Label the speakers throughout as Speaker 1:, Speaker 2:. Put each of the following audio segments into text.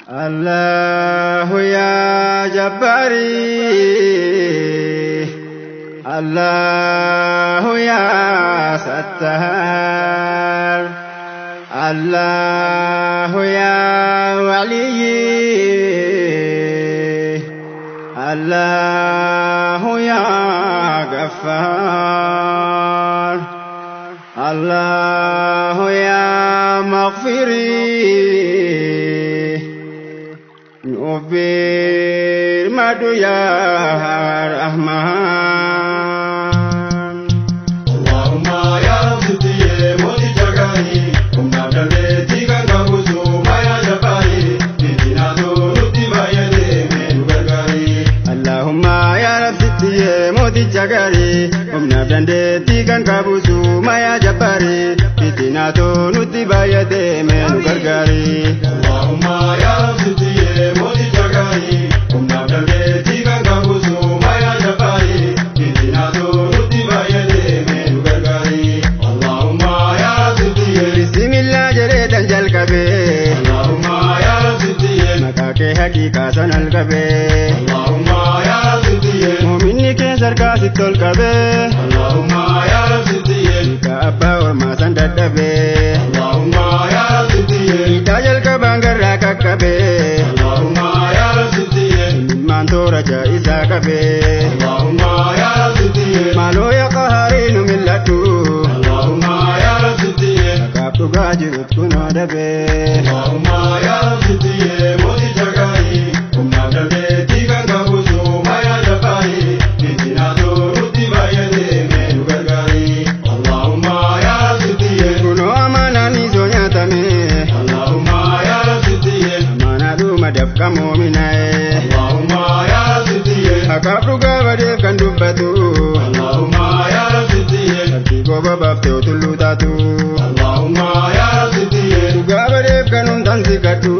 Speaker 1: الله يا جباري الله يا ستار الله يا ولي الله يا غفار الله يا مغفري نوبير مدو يا رحمن
Speaker 2: اللهم يا ربي موتي جاغاني كنا بلدي كان غوزو ما يا جباري دينا دورتي ما يدي من غرغري
Speaker 1: اللهم يا ربي موتي جاغاري كنا بلدي كان غوزو ما يا جباري دينا دورتي ما يدي من غرغري
Speaker 2: اللهم يا ربي موتي جاغاني كنا بلدي كان غوزو ما يا جباري دينا دورتي ما يدي من غرغري اللهم يا ربي
Speaker 1: بسم الله جريت الجلكبي
Speaker 2: اللهم يا ربي
Speaker 1: مكاكي حقيقة سنة الكبي
Speaker 2: اللهم يا ربي
Speaker 1: مؤمني كسر كاسد الكبي
Speaker 2: اللهم يا ربي
Speaker 1: كأبا ورما سنددبي
Speaker 2: اللهم يا ربي
Speaker 1: تاج الكبانغر ككبي
Speaker 2: اللهم يا ربي
Speaker 1: من تورا جائزة كبي
Speaker 2: اللهم يا ربي
Speaker 1: مالو يا قهرين ملتو
Speaker 2: اللهم يا ربي
Speaker 1: كابتو غاجرت كنا دبي
Speaker 2: اللهم يا ربي موتي جاغاني كنا بلدي كان غوزو ما يا جباري دينا دورتي ما يدي من غرغري اللهم يا ربي
Speaker 1: كنو أمانا نيزو نياتمي
Speaker 2: اللهم يا ربي
Speaker 1: أمانا دوما دفكا مؤمناي
Speaker 2: اللهم يا ربي
Speaker 1: كابتو غابدف كان دبتو
Speaker 2: اللهم يا ربي
Speaker 1: Sarki goba baftee tullu taatu.
Speaker 2: اللهم يا ربي
Speaker 1: Gaafa deebkanuun tansi kadhu.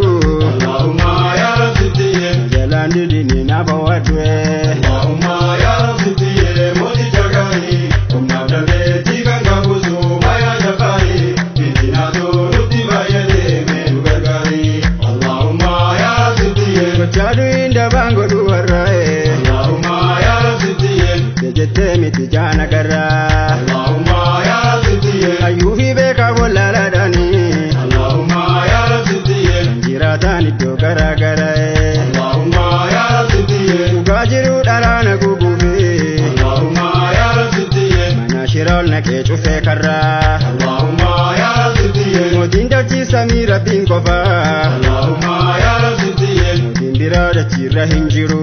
Speaker 2: اللهم يا ربي
Speaker 1: Jalaan didini nafa wadhee.
Speaker 2: اللهم يا ربي موتي جاغاني كنا بلدي كان غوزو ما يا جباري دينا دورتي ما يدي من غرغري اللهم يا ربي
Speaker 1: Gochaadhu inda baangodhu warraa'ee.
Speaker 2: اللهم يا ربي
Speaker 1: Jejettee miti jaana garraa.
Speaker 2: اللهم يا ربي
Speaker 1: Hayyuu fi beekaa bollaalaadhaanii.
Speaker 2: اللهم يا ربي
Speaker 1: Jiraataan iddoo garaa garaa'ee.
Speaker 2: اللهم يا ربي
Speaker 1: Dhugaa jiruu dhalaana gubuufii.
Speaker 2: اللهم يا ربي
Speaker 1: Mana shiraal naqee cufee karraa.
Speaker 2: اللهم يا ربي
Speaker 1: Mootiin dachii samii rabbiin qofaa.
Speaker 2: اللهم يا ربي
Speaker 1: Mootiin biraa dachiirra hin jiru.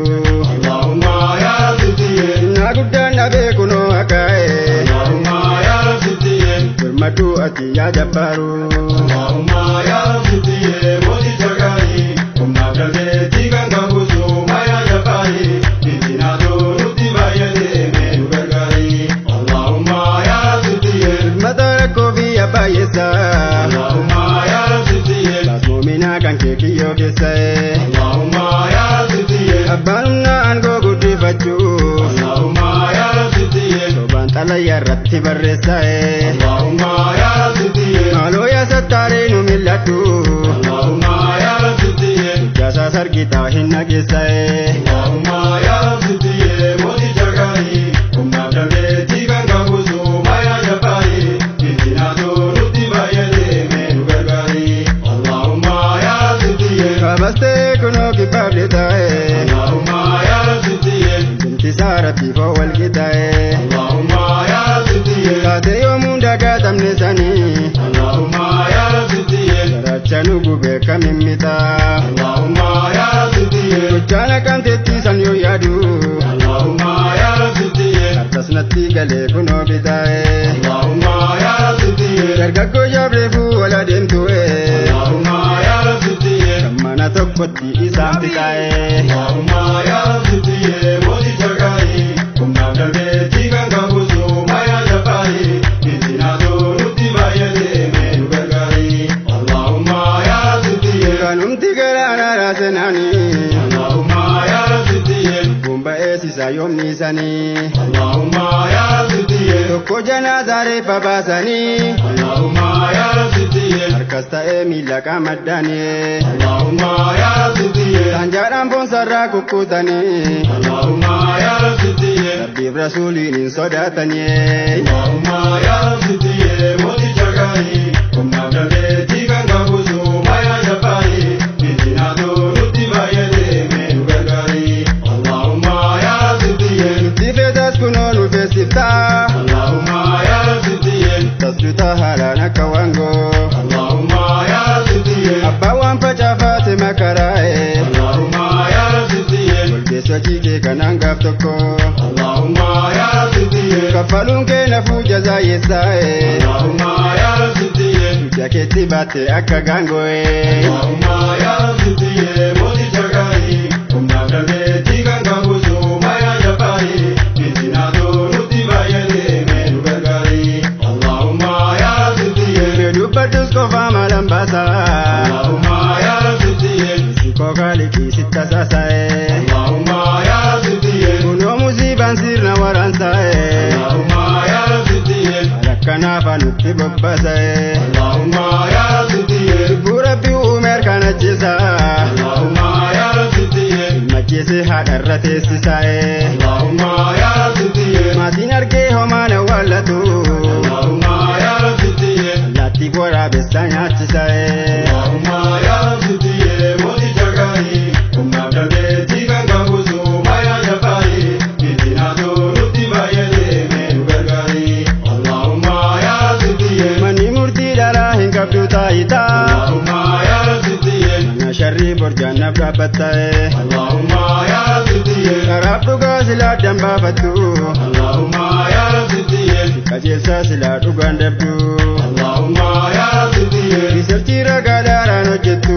Speaker 2: اللهم يا ربي
Speaker 1: Innaa guddaan dhabee kunoo akaa'ee.
Speaker 2: اللهم يا ربي
Speaker 1: Birmaduu ati yaa jabbaaru.
Speaker 2: اللهم يا ربي موتي جاغاني كنا بلدي كان غوزو ما يا جباري دينا دورتي ما يدي من غرغري اللهم يا ربي
Speaker 1: Mata rakkoo fi abbaayessaa.
Speaker 2: اللهم يا ربي
Speaker 1: Baas moominaa kan kee kiyyoo keessa'ee.
Speaker 2: اللهم يا ربي
Speaker 1: Abbaan humnaa aangoo guddifachuu.
Speaker 2: اللهم يا ربي
Speaker 1: Sobaan xalayyaa irratti barreessa'ee.
Speaker 2: اللهم يا ربي
Speaker 1: Maaloo yaa sattaaree nu mil'adhu.
Speaker 2: اللهم يا ربي
Speaker 1: Jaasaa sargitaa hin nageessa'ee.
Speaker 2: اللهم يا ربي موتي جاغاني كنا بلدي كان غوزو ما يا جباري دينا دورتي ما يدي من غرغري اللهم يا ربي
Speaker 1: Kabastee kunoo kibbaabde taa'ee.
Speaker 2: اللهم يا ربي
Speaker 1: Binti saaratti foo wal qixaa'ee.
Speaker 2: اللهم يا ربي
Speaker 1: Taatee yoomuu dagaatamne sanii.
Speaker 2: اللهم يا ربي
Speaker 1: Garacha nu gubee kamiin mitaa.
Speaker 2: اللهم يا ربي
Speaker 1: Gochaan akkamteetti san yoo yaadu.
Speaker 2: اللهم يا ربي
Speaker 1: Harkas natti galee kunoo bitaa'ee.
Speaker 2: اللهم يا ربي
Speaker 1: Dargaggoo jaabreefuu wal adeemtu'ee.
Speaker 2: اللهم يا ربي
Speaker 1: Mana tokkotti isaan fixaa'ee.
Speaker 2: اللهم يا ربي موتي جاغاني كنا بلدي كان غوزو ما يا جباري دينا دورتي ما يدي من غرغري اللهم يا ربي
Speaker 1: Kanumti garaana raasenaanii.
Speaker 2: اللهم يا ربي
Speaker 1: Bumba eessisa yoomni sanii.
Speaker 2: اللهم يا ربي
Speaker 1: Tokko janaa zaaree babaasanii.
Speaker 2: اللهم يا ربي
Speaker 1: harkas ta'ee miila qamaddaanii
Speaker 2: Allahumma ya Rabbi
Speaker 1: sanjaadhaan boonsarraa kukkutanii
Speaker 2: Allahumma ya Rabbi
Speaker 1: rabbiif rasuuliin hin sodaatanii
Speaker 2: Allahumma ya Rabbi moti jagari kumna daleti kan kabusu maya jabari bidina to nuti bayade menu gargari Allahumma ya Rabbi
Speaker 1: nuti feetas kunoo nu feesifta
Speaker 2: Allahumma ya Rabbi
Speaker 1: tasluta haalaan akka waangoo
Speaker 2: Allahumma ya Rabbi
Speaker 1: abbaa waan facaafaate makaraa'e
Speaker 2: Allahumma ya Rabbi
Speaker 1: golgeessa jiikee kan hangaaf tokko
Speaker 2: Allahumma ya Rabbi
Speaker 1: kaffaluun kee nafuu jazaayeessaa'e
Speaker 2: Allahumma ya Rabbi
Speaker 1: jakeetti baatte akka gaangoo'e
Speaker 2: Allahumma ya Rabbi moti jagari kumna daleti kan kabusu maya jabari bidina to nuti bayade menu gargari Allahumma ya Rabbi
Speaker 1: dubbadus qofaa maalan baasa
Speaker 2: Allahumma ya Rabbi
Speaker 1: sikoo kaalikii sitta saasa'e
Speaker 2: Allahumma ya Rabbi
Speaker 1: kunoo musiibaan sirna waraansaa'e
Speaker 2: Allahumma ya Rabbi
Speaker 1: alakkanaafaa nutti bobbaasa'e
Speaker 2: Allahumma ya Rabbi
Speaker 1: lubbuu rabbii uumeer kan ajjeesa
Speaker 2: Allahumma ya Rabbi
Speaker 1: majjeese haadharra teessisaa'e
Speaker 2: Allahumma ya Rabbi
Speaker 1: maatiin argee homaan awwaallatu
Speaker 2: Allahumma ya Rabbi
Speaker 1: allaattii waraabessaa nyaachisa'e
Speaker 2: Allahumma ya Rabbi moti jagari kumna daleti kan kabusu maya jabari bidina to nuti bayade menu gargari Allahumma ya Rabbi
Speaker 1: manni murtii dhalaa hin qabdu taayitaa
Speaker 2: Allahumma ya Rabbi
Speaker 1: mana sharrii borjaannaaf dhaabbatta'e
Speaker 2: Allahumma ya Rabbi
Speaker 1: karaaf dhugaa silaa dambaafattu
Speaker 2: Allahumma ya Rabbi
Speaker 1: qajeelsaa silaa dhugaan dabdu
Speaker 2: Allahumma ya Rabbi
Speaker 1: riisarchii ragaadhaadhaan hojjettu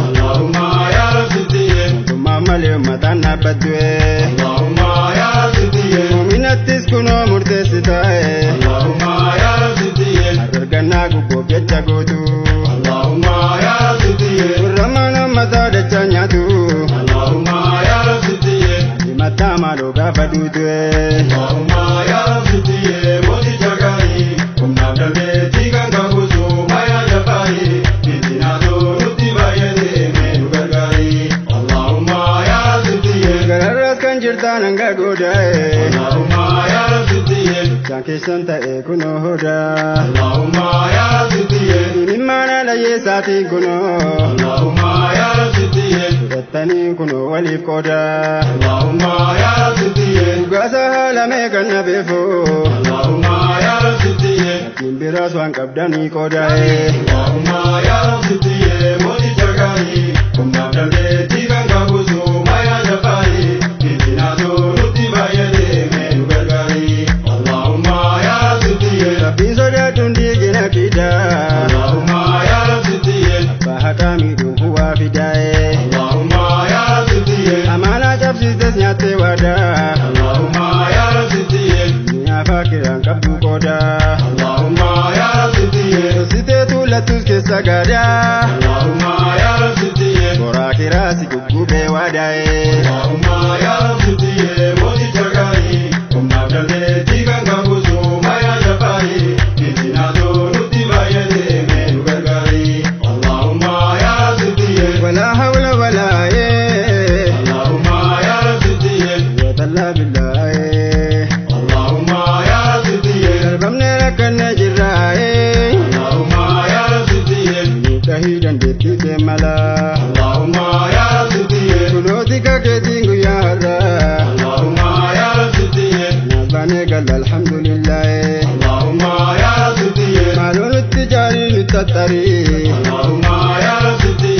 Speaker 2: Allahumma ya Rabbi
Speaker 1: mootummaa malee uummataan dhaabbattu
Speaker 2: Allahumma ya Rabbi
Speaker 1: muuminattis kunoo murteessitaa'e
Speaker 2: Allahumma ya Rabbi
Speaker 1: argannaa gubboof jecha gootu
Speaker 2: Allahumma ya Rabbi
Speaker 1: warramaan ummataa dachaa nyaatu
Speaker 2: Allahumma ya Rabbi
Speaker 1: himattaa maaloo gaafa duutu
Speaker 2: Allahumma ya Rabbi moti jagari kumna daleti kan kabusu maya jabari bidina to nuti bayade menu gargari Allahumma ya Rabbi
Speaker 1: gararraas kan jirtaan hanga goodaa'e
Speaker 2: Allahumma ya Rabbi
Speaker 1: isaan keessan ta'e kunoo hoodaa
Speaker 2: Allahumma ya Rabbi
Speaker 1: himimmaan alayyeessaatiin kunoo
Speaker 2: Allahumma ya Rabbi
Speaker 1: fudhattanii kunoo waliif qoodaa
Speaker 2: Allahumma ya Rabbi
Speaker 1: dhugaasa haalamee kan nafeefoo
Speaker 2: Allahumma ya Rabbi
Speaker 1: ittiin biraas waan qabdanii qoodaa'e
Speaker 2: Allahumma ya Rabbi moti jagari kumna daleti kan kabusu maya jabari bidina to nuti bayade menu gargari Allahumma ya Rabbi
Speaker 1: rabbiin sodaatuun diigina fidaa
Speaker 2: Allahumma ya Rabbi
Speaker 1: abbaa haqaa miidhuun bu'aa fidaa'e
Speaker 2: Allahumma ya Rabbi
Speaker 1: amaanaa cabsiistes nyaattee waadaa
Speaker 2: Allahumma ya Rabbi
Speaker 1: mi'aafaa kiraan qabdu qoodaa
Speaker 2: Allahumma ya Rabbi
Speaker 1: tositee tuulattus keessa gaadaa
Speaker 2: Allahumma ya Rabbi
Speaker 1: boraa kiraa si guggubee waadaa'e
Speaker 2: Allahumma ya Rabbi moti jagari kumna daleti kan kabusu maya jabari bidina to nuti bayade menu gargari Allahumma ya Rabbi
Speaker 1: walaa hawla walaa
Speaker 2: Allahumma ya Rabbi
Speaker 1: watallaa billaahe
Speaker 2: Allahumma ya Rabbi
Speaker 1: darbamnee rakkannee jirraa'e
Speaker 2: Allahumma ya Rabbi
Speaker 1: miidhahii dandeettii kee malaa
Speaker 2: Allahumma ya Rabbi
Speaker 1: kunooti kakeetiin guyyaa har'aa
Speaker 2: Allahumma ya Rabbi
Speaker 1: naas baanee galla alhamdulillaahe
Speaker 2: Allahumma ya Rabbi
Speaker 1: maaloo nutti jaarii nutti axxarii
Speaker 2: Allahumma ya Rabbi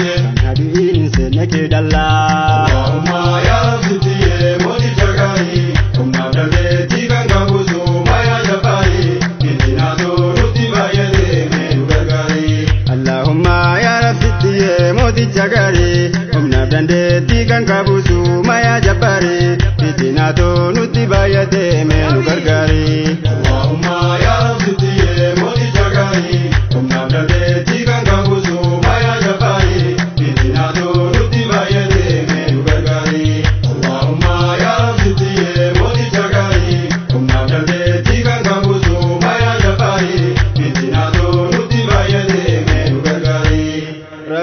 Speaker 1: hadiin seenne kee dallaa
Speaker 2: Allahumma ya Rabbi moti jagari kumna daleti kan kabusu maya jabari bidina to nuti bayade menu gargari
Speaker 1: Allahumma ya rabbitti mooticha gaarii humnaaf dandeettii kan qabusu mayaa jabbaari fitinaa too nutti baay'ate mee nu gargaari.
Speaker 2: Allahumma ya Rabbi moti jagari kumna daleti kan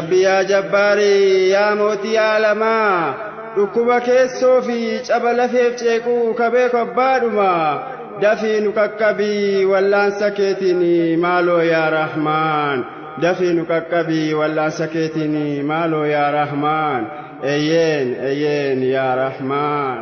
Speaker 1: rabbi yaa jabbaari yaa mootii aalamaa dhukkuba keessoo fi caba lafeef ceequu kabeeku abbaadhuma dafii nu qaqqabii wallaansa keetiin maaloo yaa rahmaan dafii nu qaqqabii wallaansa keetiin maaloo yaa rahmaan eyyeen yaa rahmaan